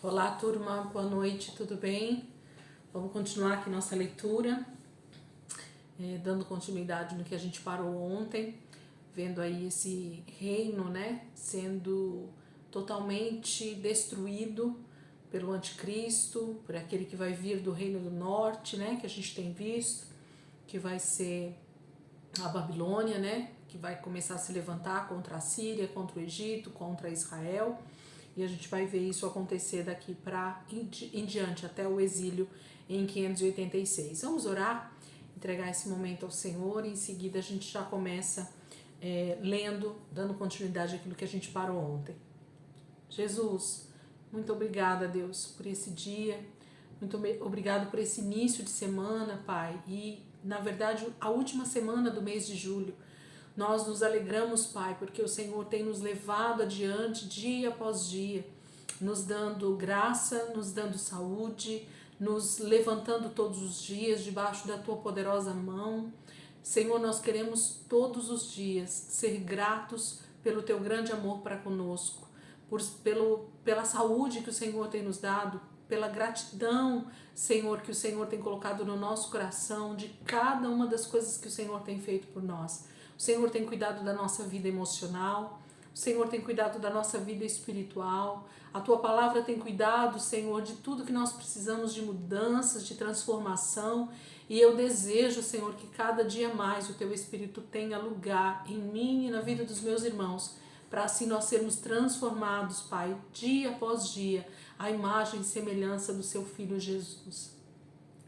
Olá, turma, boa noite, tudo bem? Vamos continuar aqui nossa leitura, dando continuidade no que a gente parou ontem, vendo aí esse reino, né, sendo totalmente destruído pelo anticristo, por aquele que vai vir do reino do norte, né, que a gente tem visto, que vai ser a Babilônia, né, que vai começar a se levantar contra a Síria, contra o Egito, contra Israel. E a gente vai ver isso acontecer daqui para em diante, até o exílio em 586. Vamos orar, entregar esse momento ao Senhor, e em seguida a gente já começa lendo, dando continuidade àquilo que a gente parou ontem. Jesus, muito obrigada, Deus, por esse dia, muito obrigado por esse início de semana, Pai, e na verdade a última semana do mês de julho. Nós nos alegramos, Pai, porque o Senhor tem nos levado adiante dia após dia, nos dando graça, nos dando saúde, nos levantando todos os dias debaixo da Tua poderosa mão. Senhor, nós queremos todos os dias ser gratos pelo Teu grande amor para conosco, pela saúde que o Senhor tem nos dado, pela gratidão, Senhor, que o Senhor tem colocado no nosso coração de cada uma das coisas que o Senhor tem feito por nós. O Senhor tem cuidado da nossa vida emocional, o Senhor tem cuidado da nossa vida espiritual, a Tua palavra tem cuidado, Senhor, de tudo que nós precisamos de mudanças, de transformação, e eu desejo, Senhor, que cada dia mais o Teu Espírito tenha lugar em mim e na vida dos meus irmãos, para assim nós sermos transformados, Pai, dia após dia, à imagem e semelhança do Seu Filho Jesus.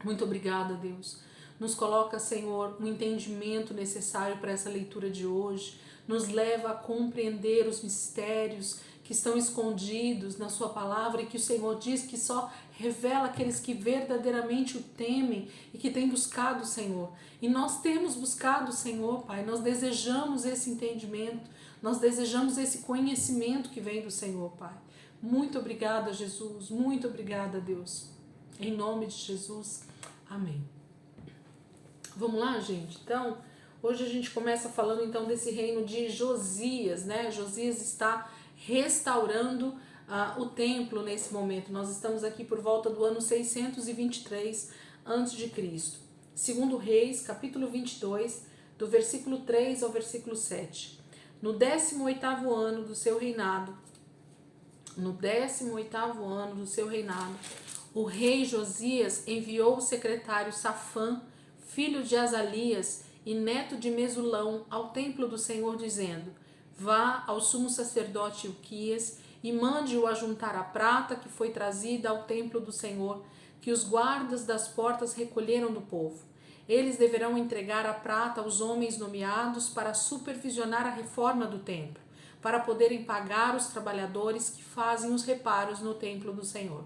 Muito obrigada, Deus. Nos coloca, Senhor, um entendimento necessário para essa leitura de hoje, nos leva a compreender os mistérios que estão escondidos na Sua palavra e que o Senhor diz que só revela aqueles que verdadeiramente o temem e que têm buscado o Senhor. E nós temos buscado o Senhor, Pai, nós desejamos esse entendimento, nós desejamos esse conhecimento que vem do Senhor, Pai. Muito obrigada, Jesus, muito obrigada, Deus. Em nome de Jesus, amém. Vamos lá, gente? Então, hoje a gente começa falando então desse reino de Josias, né? Josias está restaurando o templo nesse momento. Nós estamos aqui por volta do ano 623 a.C. Segundo Reis, capítulo 22, do versículo 3 ao versículo 7. No 18º ano do seu reinado, o rei Josias enviou o secretário Safã, filho de Azalias e neto de Mesulão, ao templo do Senhor, dizendo: vá ao sumo sacerdote Ilquias e mande-o ajuntar a prata que foi trazida ao templo do Senhor, que os guardas das portas recolheram do povo. Eles deverão entregar a prata aos homens nomeados para supervisionar a reforma do templo, para poderem pagar os trabalhadores que fazem os reparos no templo do Senhor,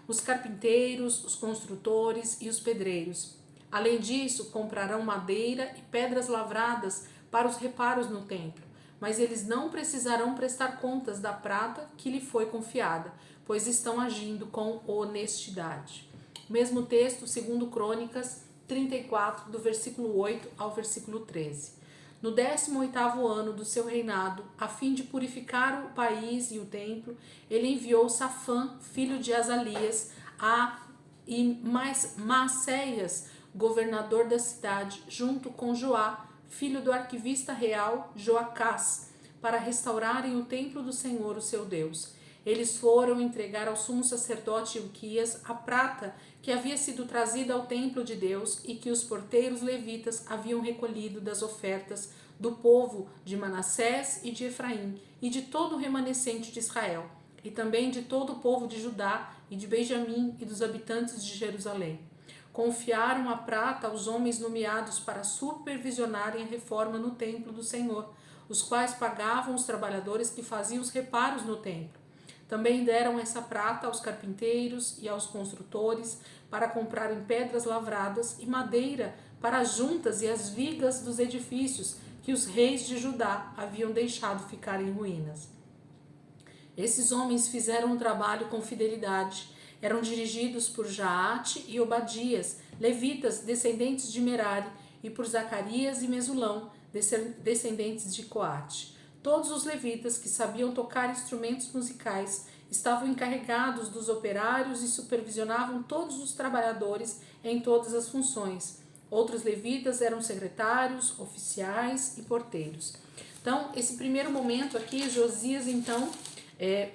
os carpinteiros, os construtores e os pedreiros. Além disso, comprarão madeira e pedras lavradas para os reparos no templo, mas eles não precisarão prestar contas da prata que lhe foi confiada, pois estão agindo com honestidade. Mesmo texto, segundo Crônicas 34, do versículo 8 ao versículo 13. No 18º ano do seu reinado, a fim de purificar o país e o templo, ele enviou Safã, filho de Azalias, e Maacéias, governador da cidade, junto com Joá, filho do arquivista real Joacás, para restaurarem o templo do Senhor, o seu Deus. Eles foram entregar ao sumo sacerdote Ilquias a prata que havia sido trazida ao templo de Deus e que os porteiros levitas haviam recolhido das ofertas do povo de Manassés e de Efraim e de todo o remanescente de Israel, e também de todo o povo de Judá e de Benjamim e dos habitantes de Jerusalém. Confiaram a prata aos homens nomeados para supervisionarem a reforma no templo do Senhor, os quais pagavam os trabalhadores que faziam os reparos no templo. Também deram essa prata aos carpinteiros e aos construtores para comprarem pedras lavradas e madeira para as juntas e as vigas dos edifícios que os reis de Judá haviam deixado ficar em ruínas. Esses homens fizeram o trabalho com fidelidade. Eram dirigidos por Jaate e Obadias, levitas descendentes de Merari, e por Zacarias e Mesulão, descendentes de Coate. Todos os levitas que sabiam tocar instrumentos musicais estavam encarregados dos operários e supervisionavam todos os trabalhadores em todas as funções. Outros levitas eram secretários, oficiais e porteiros. Então, esse primeiro momento aqui, Josias, então,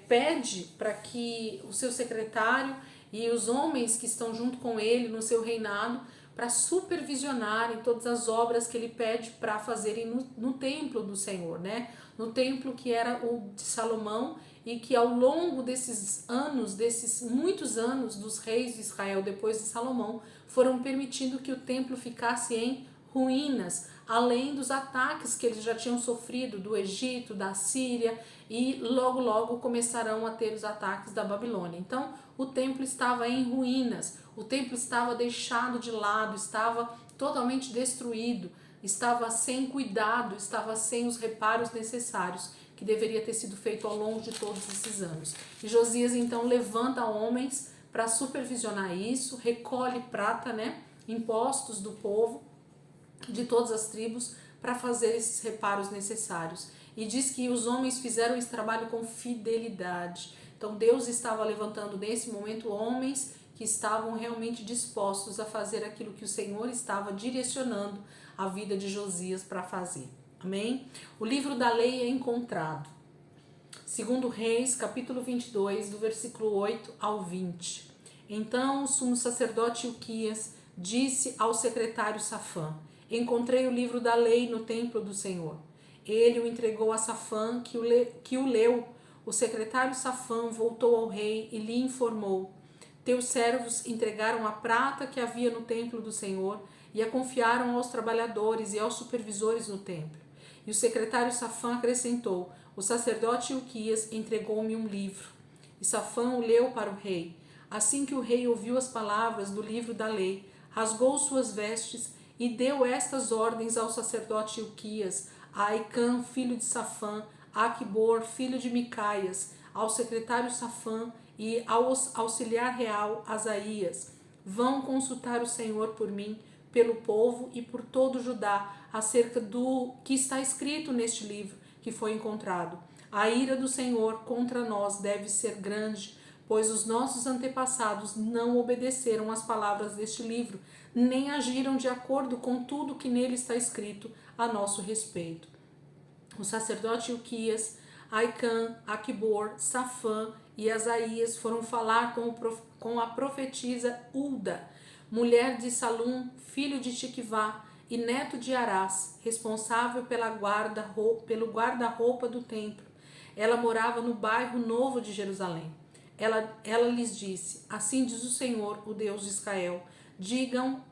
pede para que o seu secretário e os homens que estão junto com ele no seu reinado, para supervisionarem todas as obras que ele pede para fazerem no templo do Senhor, né? No templo que era o de Salomão, e que ao longo desses anos, desses muitos anos dos reis de Israel depois de Salomão, foram permitindo que o templo ficasse em ruínas, além dos ataques que eles já tinham sofrido do Egito, da Síria, e logo começarão a ter os ataques da Babilônia. Então, o templo estava em ruínas, o templo estava deixado de lado, estava totalmente destruído, estava sem cuidado, estava sem os reparos necessários que deveria ter sido feito ao longo de todos esses anos. E Josias então levanta homens para supervisionar isso, recolhe prata, né, impostos do povo, de todas as tribos, para fazer esses reparos necessários. E diz que os homens fizeram esse trabalho com fidelidade. Então Deus estava levantando nesse momento homens que estavam realmente dispostos a fazer aquilo que o Senhor estava direcionando a vida de Josias para fazer. Amém? O livro da lei é encontrado. Segundo Reis, capítulo 22, do versículo 8 ao 20. Então o sumo sacerdote Ilquias disse ao secretário Safã: encontrei o livro da lei no templo do Senhor. Ele o entregou a Safã, que o leu. O secretário Safã voltou ao rei e lhe informou: teus servos entregaram a prata que havia no templo do Senhor e a confiaram aos trabalhadores e aos supervisores no templo. E o secretário Safã acrescentou: o sacerdote Ilquias entregou-me um livro. E Safã o leu para o rei. Assim que o rei ouviu as palavras do livro da lei, rasgou suas vestes e deu estas ordens ao sacerdote Ilquias, a Aicã, filho de Safã, a Aquibor, filho de Micaias, ao secretário Safã e ao auxiliar real Asaías: vão consultar o Senhor por mim, pelo povo e por todo Judá, acerca do que está escrito neste livro que foi encontrado. A ira do Senhor contra nós deve ser grande, pois os nossos antepassados não obedeceram às palavras deste livro, nem agiram de acordo com tudo que nele está escrito a nosso respeito. O sacerdote Ilquias, Aicã, Aquibor, Safã e Asaías foram falar com a profetisa Ulda, mulher de Salum, filho de Tiquivá e neto de Arás, responsável pelo guarda-roupa do templo. Ela morava no bairro Novo de Jerusalém. Ela lhes disse: assim diz o Senhor, o Deus de Israel, digam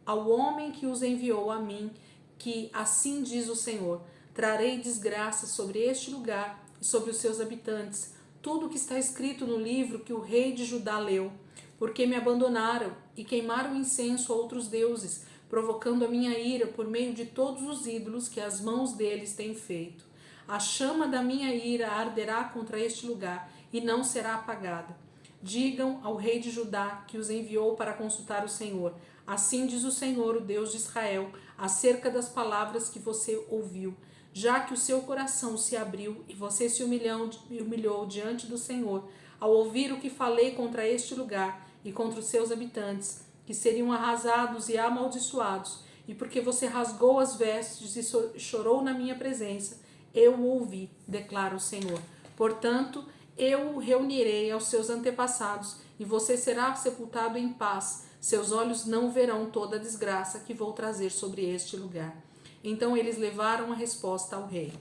ao homem que os enviou a mim, que assim diz o Senhor: trarei desgraça sobre este lugar e sobre os seus habitantes, tudo o que está escrito no livro que o rei de Judá leu, porque me abandonaram e queimaram incenso a outros deuses, provocando a minha ira por meio de todos os ídolos que as mãos deles têm feito. A chama da minha ira arderá contra este lugar e não será apagada. Digam ao rei de Judá que os enviou para consultar o Senhor: assim diz o Senhor, o Deus de Israel, acerca das palavras que você ouviu. Já que o seu coração se abriu e você se humilhou diante do Senhor, ao ouvir o que falei contra este lugar e contra os seus habitantes, que seriam arrasados e amaldiçoados, e porque você rasgou as vestes e chorou na minha presença, eu o ouvi, declara o Senhor. Portanto, eu o reunirei aos seus antepassados, e você será sepultado em paz. Seus olhos não verão toda a desgraça que vou trazer sobre este lugar. Então eles levaram a resposta ao rei.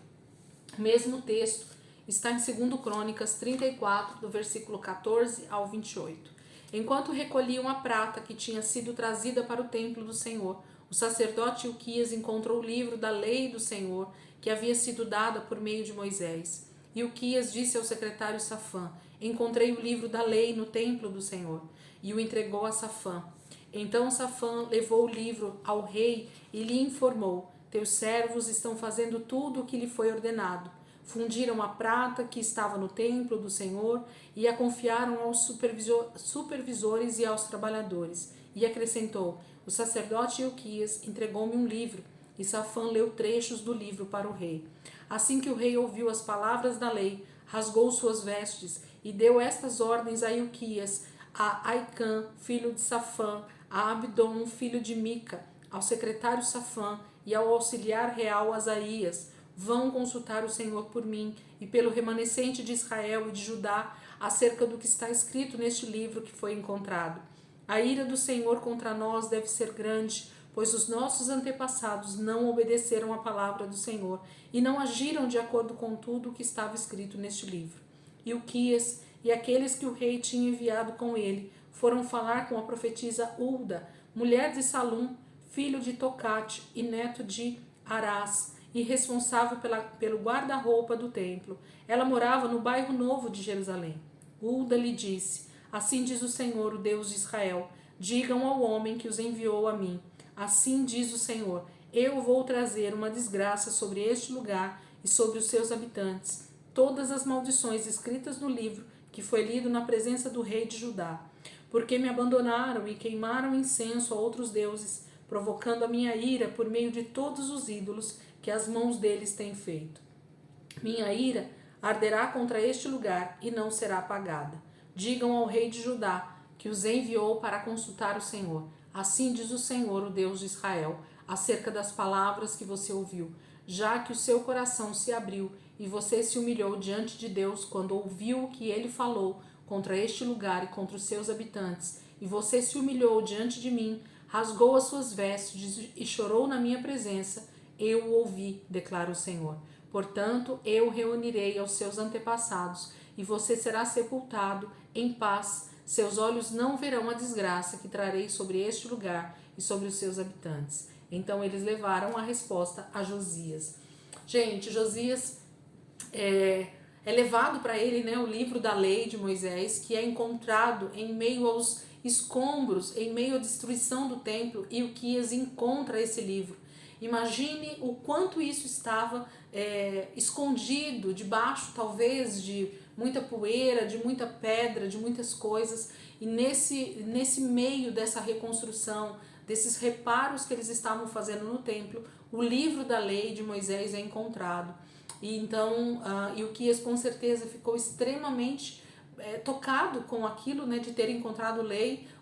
O mesmo texto está em 2 Crônicas 34, do versículo 14 ao 28. Enquanto recolhiam a prata que tinha sido trazida para o templo do Senhor, o sacerdote Ilquias encontrou o livro da lei do Senhor, que havia sido dada por meio de Moisés. E Ilquias disse ao secretário Safã: encontrei o livro da lei no templo do Senhor, e o entregou a Safã. Então Safã levou o livro ao rei e lhe informou: teus servos estão fazendo tudo o que lhe foi ordenado. Fundiram a prata que estava no templo do Senhor e a confiaram aos supervisores e aos trabalhadores. E acrescentou: o sacerdote Ilquias entregou-me um livro. E Safã leu trechos do livro para o rei. Assim que o rei ouviu as palavras da lei, rasgou suas vestes e deu estas ordens a Ilquias, a Aicã, filho de Safã, a Abdom, filho de Mica, ao secretário Safã e ao auxiliar real Asaías: vão consultar o Senhor por mim e pelo remanescente de Israel e de Judá acerca do que está escrito neste livro que foi encontrado. A ira do Senhor contra nós deve ser grande, pois os nossos antepassados não obedeceram à palavra do Senhor e não agiram de acordo com tudo o que estava escrito neste livro. Ilquias e aqueles que o rei tinha enviado com ele foram falar com a profetisa Hulda, mulher de Salum, filho de Tocate e neto de Arás, e responsável pelo guarda-roupa do templo. Ela morava no bairro novo de Jerusalém. Hulda lhe disse: assim diz o Senhor, o Deus de Israel, digam ao homem que os enviou a mim. Assim diz o Senhor, eu vou trazer uma desgraça sobre este lugar e sobre os seus habitantes, todas as maldições escritas no livro que foi lido na presença do rei de Judá, porque me abandonaram e queimaram incenso a outros deuses, provocando a minha ira por meio de todos os ídolos que as mãos deles têm feito. Minha ira arderá contra este lugar e não será apagada. Digam ao rei de Judá que os enviou para consultar o Senhor. Assim diz o Senhor, o Deus de Israel, acerca das palavras que você ouviu, já que o seu coração se abriu e você se humilhou diante de Deus quando ouviu o que ele falou contra este lugar e contra os seus habitantes, e você se humilhou diante de mim, rasgou as suas vestes e chorou na minha presença, eu o ouvi, declara o Senhor. Portanto, eu reunirei aos seus antepassados, e você será sepultado em paz. Seus olhos não verão a desgraça que trarei sobre este lugar e sobre os seus habitantes. Então eles levaram a resposta a Josias. Gente, Josias é levado para ele, né, o livro da lei de Moisés, que é encontrado em meio aos escombros, em meio à destruição do templo, e Ilquias encontra esse livro. Imagine o quanto isso estava escondido, debaixo talvez de muita poeira, de muita pedra, de muitas coisas, e nesse meio dessa reconstrução, desses reparos que eles estavam fazendo no templo, o livro da lei de Moisés é encontrado. E então Ilquias com certeza ficou extremamente tocado com aquilo, né, de ter encontrado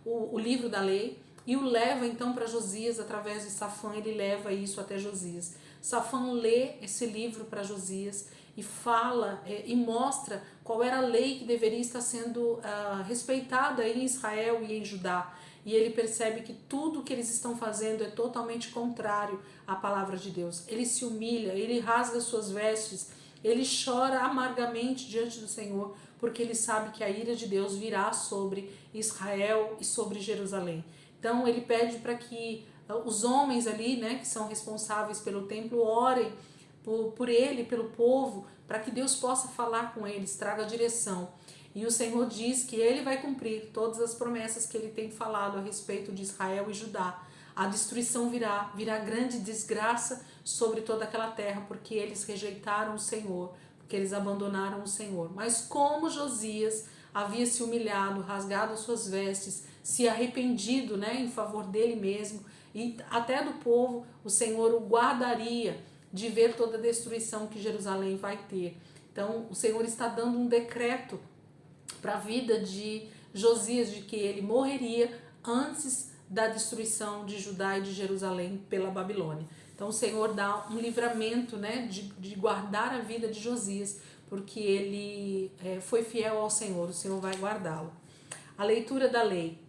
o livro da lei, e o leva então para Josias através de Safã. Ele leva isso até Josias. Safã lê esse livro para Josias e fala e mostra qual era a lei que deveria estar sendo respeitada em Israel e em Judá. E ele percebe que tudo que eles estão fazendo é totalmente contrário à palavra de Deus. Ele se humilha, ele rasga suas vestes, ele chora amargamente diante do Senhor, porque ele sabe que a ira de Deus virá sobre Israel e sobre Jerusalém. Então ele pede para que os homens ali, né, que são responsáveis pelo templo, orem por ele, pelo povo, para que Deus possa falar com eles, traga direção. E o Senhor diz que ele vai cumprir todas as promessas que ele tem falado a respeito de Israel e Judá. A destruição virá grande desgraça sobre toda aquela terra, porque eles rejeitaram o Senhor, porque eles abandonaram o Senhor. Mas como Josias havia se humilhado, rasgado as suas vestes, se arrependido, né, em favor dele mesmo e até do povo, o Senhor o guardaria de ver toda a destruição que Jerusalém vai ter. Então o Senhor está dando um decreto para a vida de Josias, de que ele morreria antes da destruição de Judá e de Jerusalém pela Babilônia. Então o Senhor dá um livramento, né, de guardar a vida de Josias, porque ele foi fiel ao Senhor, o Senhor vai guardá-lo. A leitura da lei.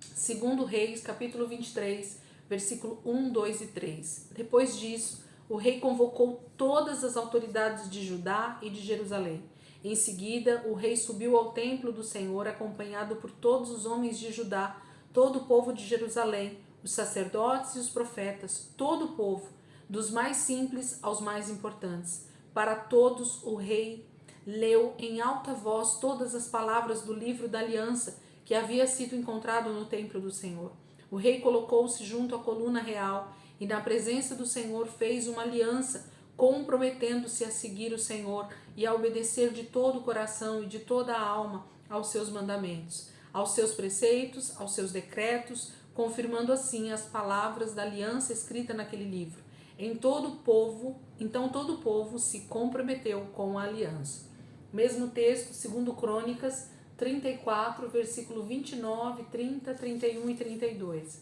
2 Reis, capítulo 23, versículo 1, 2 e 3. Depois disso, o rei convocou todas as autoridades de Judá e de Jerusalém. Em seguida, o rei subiu ao templo do Senhor, acompanhado por todos os homens de Judá, todo o povo de Jerusalém, os sacerdotes e os profetas, todo o povo, dos mais simples aos mais importantes. Para todos, o rei leu em alta voz todas as palavras do livro da aliança que havia sido encontrado no templo do Senhor. O rei colocou-se junto à coluna real e, na presença do Senhor, fez uma aliança, comprometendo-se a seguir o Senhor e a obedecer de todo o coração e de toda a alma aos seus mandamentos, aos seus preceitos, aos seus decretos, confirmando assim as palavras da aliança escrita naquele livro. Então todo o povo se comprometeu com a aliança. Mesmo texto, 2 Crônicas 34, versículo 29, 30, 31 e 32.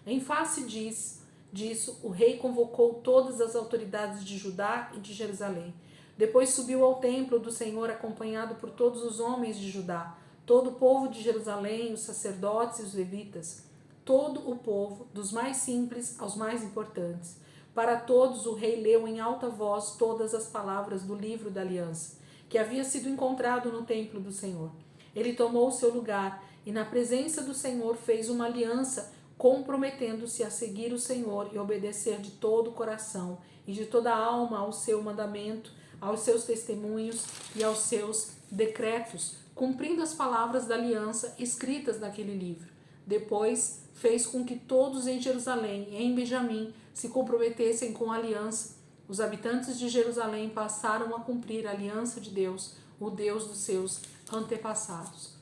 Em face disso, o rei convocou todas as autoridades de Judá e de Jerusalém. Depois subiu ao templo do Senhor acompanhado por todos os homens de Judá, todo o povo de Jerusalém, os sacerdotes e os levitas, todo o povo, dos mais simples aos mais importantes. Para todos o rei leu em alta voz todas as palavras do livro da aliança, que havia sido encontrado no templo do Senhor. Ele tomou o seu lugar e na presença do Senhor fez uma aliança, comprometendo-se a seguir o Senhor e obedecer de todo o coração e de toda a alma ao seu mandamento, aos seus testemunhos e aos seus decretos, cumprindo as palavras da aliança escritas naquele livro. Depois fez com que todos em Jerusalém e em Benjamim se comprometessem com a aliança. Os habitantes de Jerusalém passaram a cumprir a aliança de Deus, o Deus dos seus antepassados.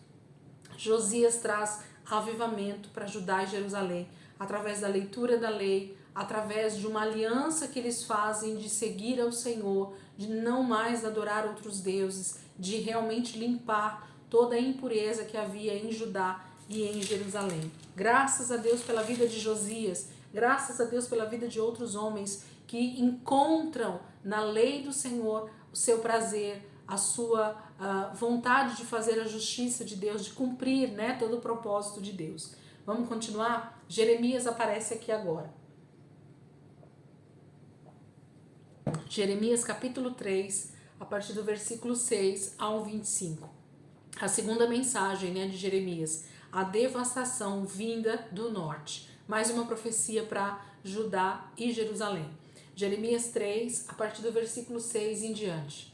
Josias traz avivamento para Judá e Jerusalém, através da leitura da lei, através de uma aliança que eles fazem de seguir ao Senhor, de não mais adorar outros deuses, de realmente limpar toda a impureza que havia em Judá e em Jerusalém. Graças a Deus pela vida de Josias, graças a Deus pela vida de outros homens que encontram na lei do Senhor o seu prazer, a sua vontade de fazer a justiça de Deus, de cumprir, né, todo o propósito de Deus. Vamos continuar? Jeremias aparece aqui agora. Jeremias capítulo 3, a partir do versículo 6 ao 25. A segunda mensagem, né, de Jeremias, a devastação vinda do norte. Mais uma profecia para Judá e Jerusalém. Jeremias 3, a partir do versículo 6 em diante.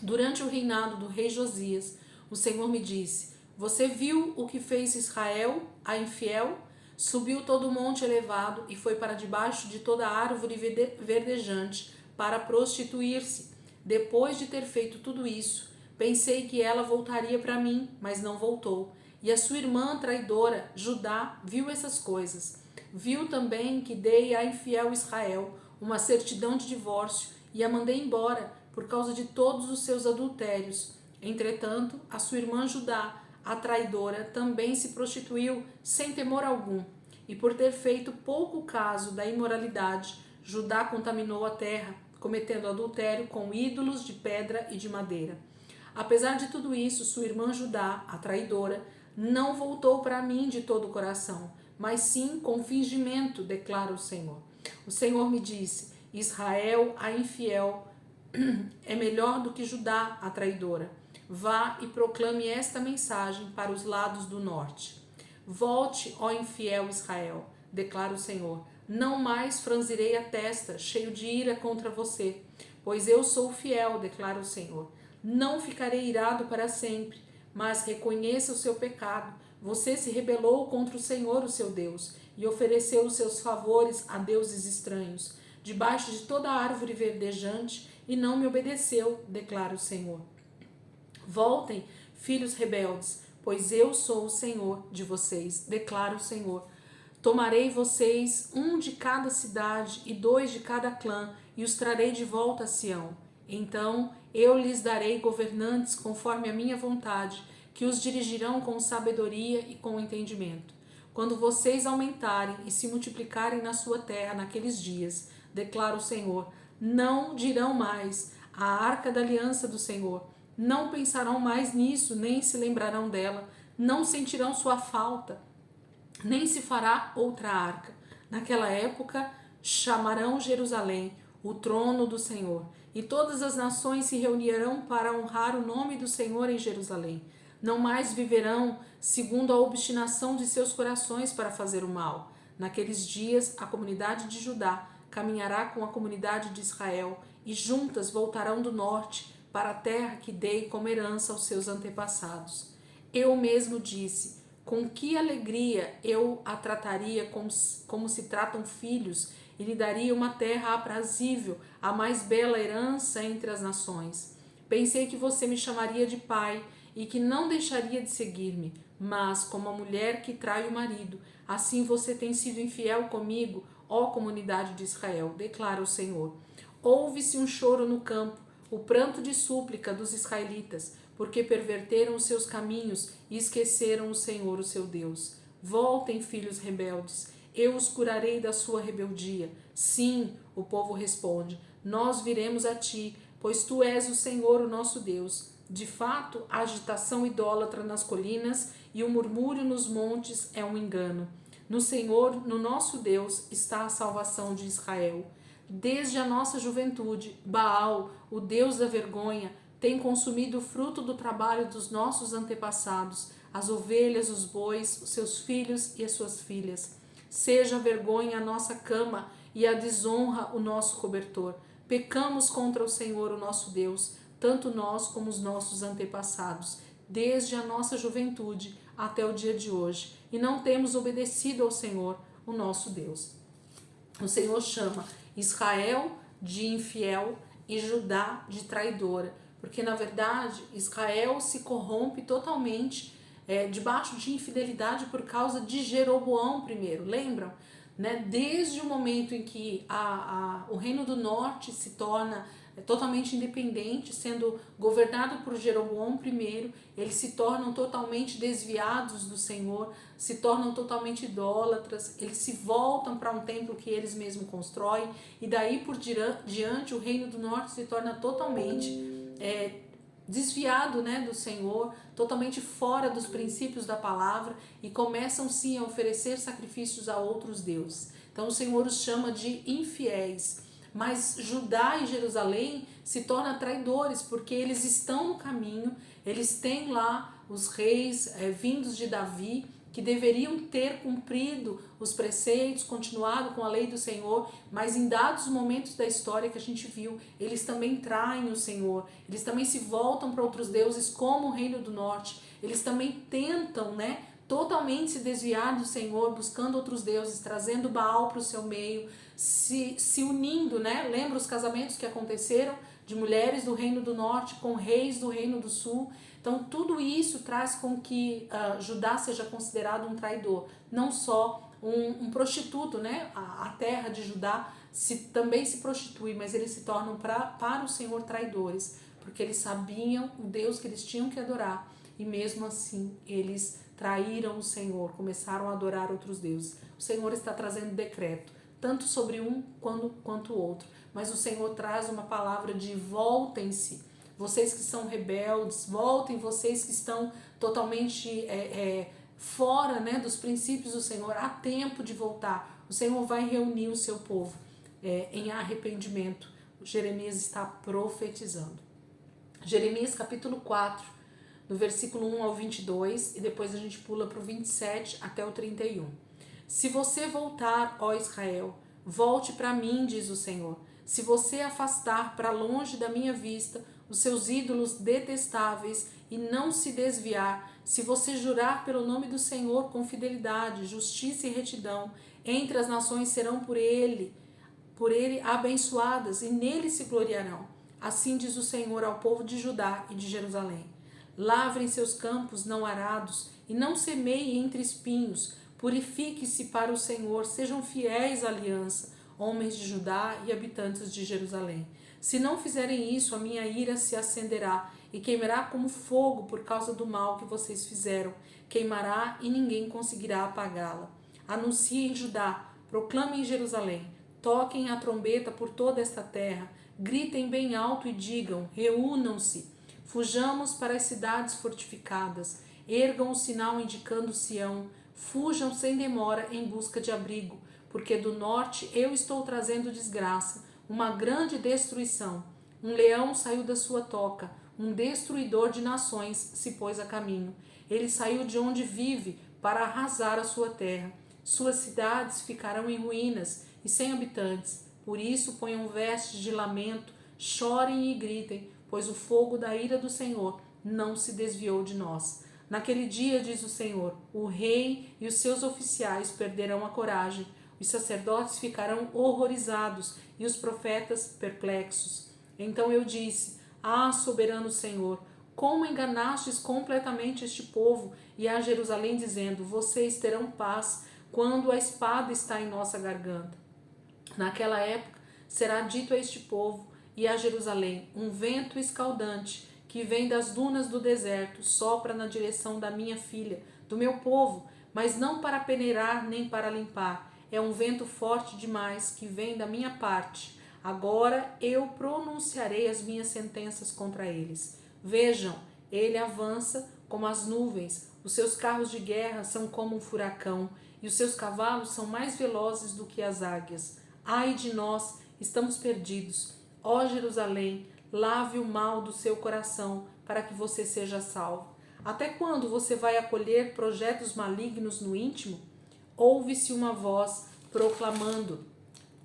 Durante o reinado do rei Josias, o Senhor me disse: você viu o que fez Israel, a infiel? Subiu todo o monte elevado e foi para debaixo de toda árvore verdejante para prostituir-se. Depois de ter feito tudo isso, pensei que ela voltaria para mim, mas não voltou. E a sua irmã traidora, Judá, viu essas coisas. Viu também que dei à infiel Israel uma certidão de divórcio e a mandei embora por causa de todos os seus adultérios. Entretanto, a sua irmã Judá, a traidora, também se prostituiu sem temor algum. E por ter feito pouco caso da imoralidade, Judá contaminou a terra, cometendo adultério com ídolos de pedra e de madeira. Apesar de tudo isso, sua irmã Judá, a traidora, não voltou para mim de todo o coração, mas sim com fingimento, declara o Senhor. O Senhor me disse: Israel, a infiel, é melhor do que Judá, a traidora. Vá e proclame esta mensagem para os lados do norte. Volte, ó infiel Israel, declara o Senhor. Não mais franzirei a testa, cheio de ira contra você, pois eu sou fiel, declara o Senhor. Não ficarei irado para sempre, mas reconheça o seu pecado. Você se rebelou contra o Senhor, o seu Deus, e ofereceu os seus favores a deuses estranhos, debaixo de toda árvore verdejante, e não me obedeceu, declara o Senhor. Voltem, filhos rebeldes, pois eu sou o Senhor de vocês, declara o Senhor. Tomarei vocês, um de cada cidade e 2 de cada clã, e os trarei de volta a Sião. Então eu lhes darei governantes conforme a minha vontade, que os dirigirão com sabedoria e com entendimento. Quando vocês aumentarem e se multiplicarem na sua terra naqueles dias, declara o Senhor, não dirão mais a arca da aliança do Senhor, não pensarão mais nisso, nem se lembrarão dela, não sentirão sua falta, nem se fará outra arca. Naquela época chamarão Jerusalém, o trono do Senhor, e todas as nações se reunirão para honrar o nome do Senhor em Jerusalém. Não mais viverão segundo a obstinação de seus corações para fazer o mal. Naqueles dias, a comunidade de Judá caminhará com a comunidade de Israel, e juntas voltarão do norte para a terra que dei como herança aos seus antepassados. Eu mesmo disse: com que alegria eu a trataria como se tratam filhos, e lhe daria uma terra aprazível, a mais bela herança entre as nações. Pensei que você me chamaria de pai e que não deixaria de seguir-me, mas como a mulher que trai o marido, assim você tem sido infiel comigo, ó comunidade de Israel, declara o Senhor. Ouve-se um choro no campo, o pranto de súplica dos israelitas, porque perverteram os seus caminhos e esqueceram o Senhor, o seu Deus. Voltem, filhos rebeldes, eu os curarei da sua rebeldia. Sim, o povo responde, nós viremos a ti, pois tu és o Senhor, o nosso Deus. De fato, a agitação idólatra nas colinas e o murmúrio nos montes é um engano. No Senhor, no nosso Deus, está a salvação de Israel. Desde a nossa juventude, Baal, o Deus da vergonha, tem consumido o fruto do trabalho dos nossos antepassados, as ovelhas, os bois, os seus filhos e as suas filhas. Seja a vergonha a nossa cama e a desonra o nosso cobertor. Pecamos contra o Senhor, o nosso Deus, tanto nós como os nossos antepassados, desde a nossa juventude até o dia de hoje, e não temos obedecido ao Senhor, o nosso Deus. O Senhor chama Israel de infiel e Judá de traidora, porque na verdade Israel se corrompe totalmente debaixo de infidelidade por causa de Jeroboão primeiro, lembram? Né? Desde o momento em que o Reino do Norte se torna totalmente independente, sendo governado por Jeroboão I, eles se tornam totalmente desviados do Senhor, se tornam totalmente idólatras, eles se voltam para um templo que eles mesmos constroem, e daí por diante o Reino do Norte se torna totalmente desviado, né, do Senhor, totalmente fora dos princípios da palavra, e começam sim a oferecer sacrifícios a outros deuses. Então o Senhor os chama de infiéis. Mas Judá e Jerusalém se tornam traidores, porque eles estão no caminho, eles têm lá os reis vindos de Davi, que deveriam ter cumprido os preceitos, continuado com a lei do Senhor, mas em dados momentos da história que a gente viu, eles também traem o Senhor, eles também se voltam para outros deuses, como o Reino do Norte, eles também tentam, né, totalmente se desviar do Senhor, buscando outros deuses, trazendo Baal para o seu meio, se unindo, né? Lembra os casamentos que aconteceram de mulheres do Reino do Norte com reis do Reino do Sul? Então tudo isso traz com que Judá seja considerado um traidor, não só um prostituto, né? A terra de Judá também se prostitui, mas eles se tornam para o Senhor traidores, porque eles sabiam o Deus que eles tinham que adorar, e mesmo assim eles traíram o Senhor, começaram a adorar outros deuses. O Senhor está trazendo decreto, tanto sobre um quanto o outro, mas o Senhor traz uma palavra de voltem-se, vocês que são rebeldes, voltem, vocês que estão totalmente fora, né, dos princípios do Senhor, há tempo de voltar. O Senhor vai reunir o seu povo em arrependimento. Jeremias está profetizando. Jeremias capítulo 4, do versículo 1 ao 22, e depois a gente pula para o 27 até o 31. Se você voltar, ó Israel, volte para mim, diz o Senhor. Se você afastar para longe da minha vista os seus ídolos detestáveis e não se desviar, se você jurar pelo nome do Senhor com fidelidade, justiça e retidão, entre as nações serão por ele abençoadas e nele se gloriarão. Assim diz o Senhor ao povo de Judá e de Jerusalém. Lavrem seus campos não arados e não semeiem entre espinhos. Purifique-se para o Senhor, sejam fiéis à aliança, homens de Judá e habitantes de Jerusalém. Se não fizerem isso, a minha ira se acenderá e queimará como fogo por causa do mal que vocês fizeram. Queimará e ninguém conseguirá apagá-la. Anunciem em Judá, proclamem em Jerusalém, toquem a trombeta por toda esta terra, gritem bem alto e digam, reúnam-se, fujamos para as cidades fortificadas, ergam o sinal indicando Sião, fujam sem demora em busca de abrigo, porque do norte eu estou trazendo desgraça, uma grande destruição. Um leão saiu da sua toca, um destruidor de nações se pôs a caminho. Ele saiu de onde vive para arrasar a sua terra. Suas cidades ficarão em ruínas e sem habitantes. Por isso ponham vestes de lamento, chorem e gritem, pois o fogo da ira do Senhor não se desviou de nós. Naquele dia, diz o Senhor, o rei e os seus oficiais perderão a coragem, os sacerdotes ficarão horrorizados e os profetas perplexos. Então eu disse, soberano Senhor, como enganastes completamente este povo e a Jerusalém dizendo, vocês terão paz quando a espada está em nossa garganta. Naquela época será dito a este povo, e a Jerusalém: um vento escaldante que vem das dunas do deserto sopra na direção da minha filha, do meu povo, mas não para peneirar nem para limpar. É um vento forte demais que vem da minha parte. Agora eu pronunciarei as minhas sentenças contra eles. Vejam, ele avança como as nuvens, os seus carros de guerra são como um furacão, e os seus cavalos são mais velozes do que as águias. Ai de nós, estamos perdidos. Ó Jerusalém, lave o mal do seu coração, para que você seja salvo. Até quando você vai acolher projetos malignos no íntimo? Ouve-se uma voz proclamando: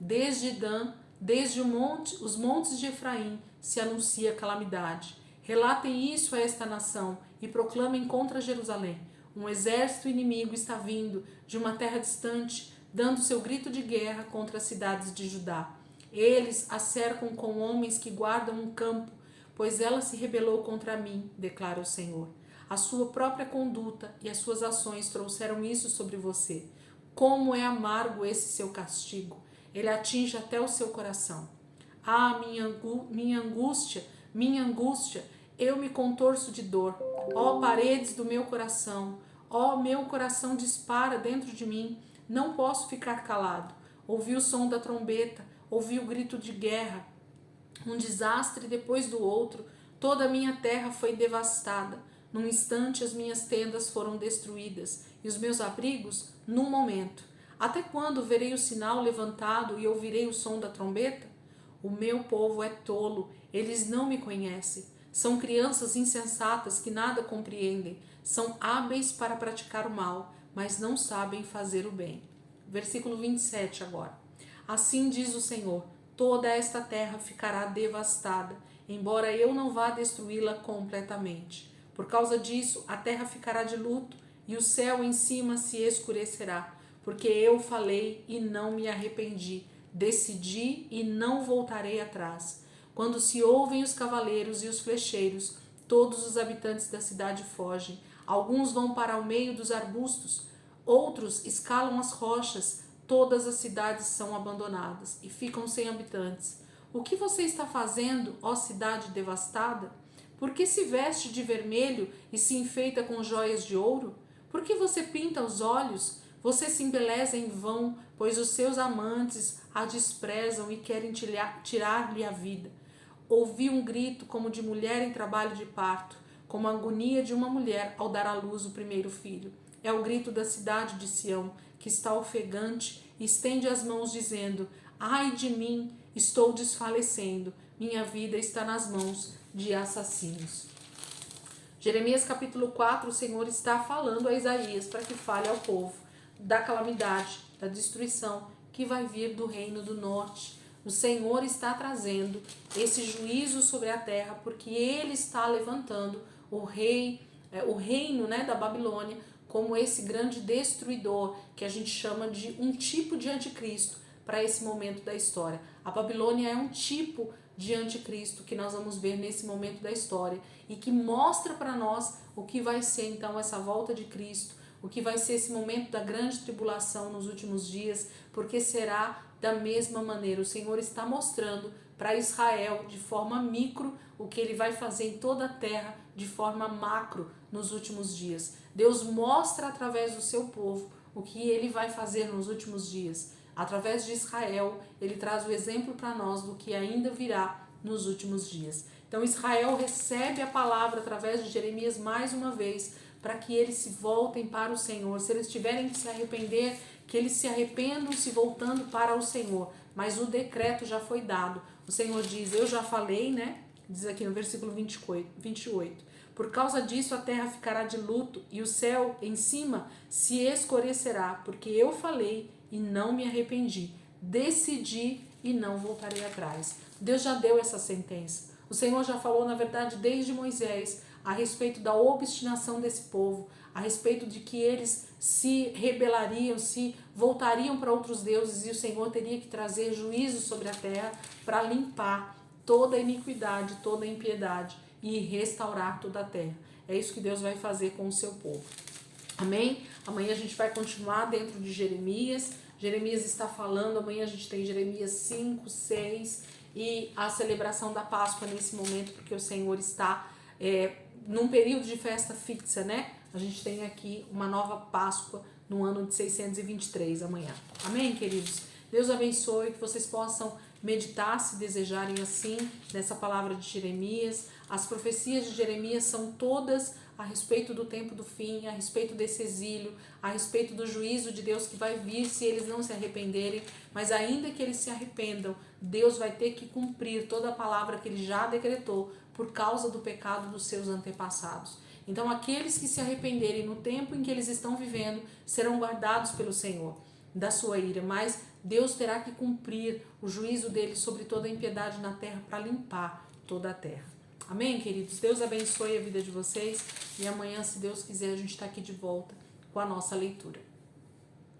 desde Dan, desde os montes de Efraim, se anuncia calamidade. Relatem isso a esta nação e proclamem contra Jerusalém. Um exército inimigo está vindo de uma terra distante, dando seu grito de guerra contra as cidades de Judá. Eles a cercam com homens que guardam um campo, pois ela se rebelou contra mim, declara o Senhor. A sua própria conduta e as suas ações trouxeram isso sobre você. Como é amargo esse seu castigo! Ele atinge até o seu coração. Ah, minha angústia, eu me contorço de dor. Ó paredes do meu coração, ó meu coração dispara dentro de mim, não posso ficar calado. Ouvi o som da trombeta, ouvi o grito de guerra, um desastre depois do outro, toda a minha terra foi devastada. Num instante as minhas tendas foram destruídas e os meus abrigos num momento. Até quando verei o sinal levantado e ouvirei o som da trombeta? O meu povo é tolo, eles não me conhecem. São crianças insensatas que nada compreendem. São hábeis para praticar o mal, mas não sabem fazer o bem. Versículo 27 agora. Assim diz o Senhor: toda esta terra ficará devastada, embora eu não vá destruí-la completamente. Por causa disso, a terra ficará de luto e o céu em cima se escurecerá, porque eu falei e não me arrependi, decidi e não voltarei atrás. Quando se ouvem os cavaleiros e os flecheiros, todos os habitantes da cidade fogem. Alguns vão para o meio dos arbustos, outros escalam as rochas. Todas as cidades são abandonadas e ficam sem habitantes. O que você está fazendo, ó cidade devastada? Por que se veste de vermelho e se enfeita com joias de ouro? Por que você pinta os olhos? Você se embeleza em vão, pois os seus amantes a desprezam e querem tirar-lhe a vida. Ouvi um grito como de mulher em trabalho de parto, como a agonia de uma mulher ao dar à luz o primeiro filho. É o grito da cidade de Sião, que está ofegante e estende as mãos dizendo: ai de mim, estou desfalecendo, minha vida está nas mãos de assassinos. Jeremias capítulo 4, o Senhor está falando a Isaías para que fale ao povo da calamidade, da destruição que vai vir do reino do norte. O Senhor está trazendo esse juízo sobre a terra porque ele está levantando o reino, da Babilônia, como esse grande destruidor que a gente chama de um tipo de anticristo para esse momento da história. A Babilônia é um tipo de anticristo que nós vamos ver nesse momento da história e que mostra para nós o que vai ser então essa volta de Cristo, o que vai ser esse momento da grande tribulação nos últimos dias, porque será da mesma maneira. O Senhor está mostrando para Israel de forma micro o que ele vai fazer em toda a terra de forma macro nos últimos dias. Deus mostra através do seu povo o que ele vai fazer nos últimos dias. Através de Israel, ele traz o exemplo para nós do que ainda virá nos últimos dias. Então Israel recebe a palavra através de Jeremias mais uma vez, para que eles se voltem para o Senhor. Se eles tiverem que se arrepender, que eles se arrependam se voltando para o Senhor. Mas o decreto já foi dado. O Senhor diz: eu já falei, diz aqui no versículo 28. Por causa disso a terra ficará de luto e o céu em cima se escurecerá, porque eu falei e não me arrependi, decidi e não voltarei atrás. Deus já deu essa sentença. O Senhor já falou, na verdade, desde Moisés, a respeito da obstinação desse povo, a respeito de que eles se rebelariam, se voltariam para outros deuses e o Senhor teria que trazer juízo sobre a terra para limpar toda a iniquidade, toda a impiedade e restaurar toda a terra. É isso que Deus vai fazer com o seu povo. Amém? Amanhã a gente vai continuar dentro de Jeremias. Jeremias está falando, amanhã a gente tem Jeremias 5, 6 e a celebração da Páscoa nesse momento, porque o Senhor está num período de festa fixa, né? A gente tem aqui uma nova Páscoa no ano de 623 amanhã. Amém, queridos? Deus abençoe, que vocês possam meditar, se desejarem assim, nessa palavra de Jeremias. As profecias de Jeremias são todas a respeito do tempo do fim, a respeito desse exílio, a respeito do juízo de Deus que vai vir se eles não se arrependerem, mas ainda que eles se arrependam, Deus vai ter que cumprir toda a palavra que ele já decretou por causa do pecado dos seus antepassados. Então aqueles que se arrependerem no tempo em que eles estão vivendo serão guardados pelo Senhor da sua ira, mas Deus terá que cumprir o juízo dele sobre toda a impiedade na terra para limpar toda a terra. Amém, queridos? Deus abençoe a vida de vocês e amanhã, se Deus quiser, a gente está aqui de volta com a nossa leitura.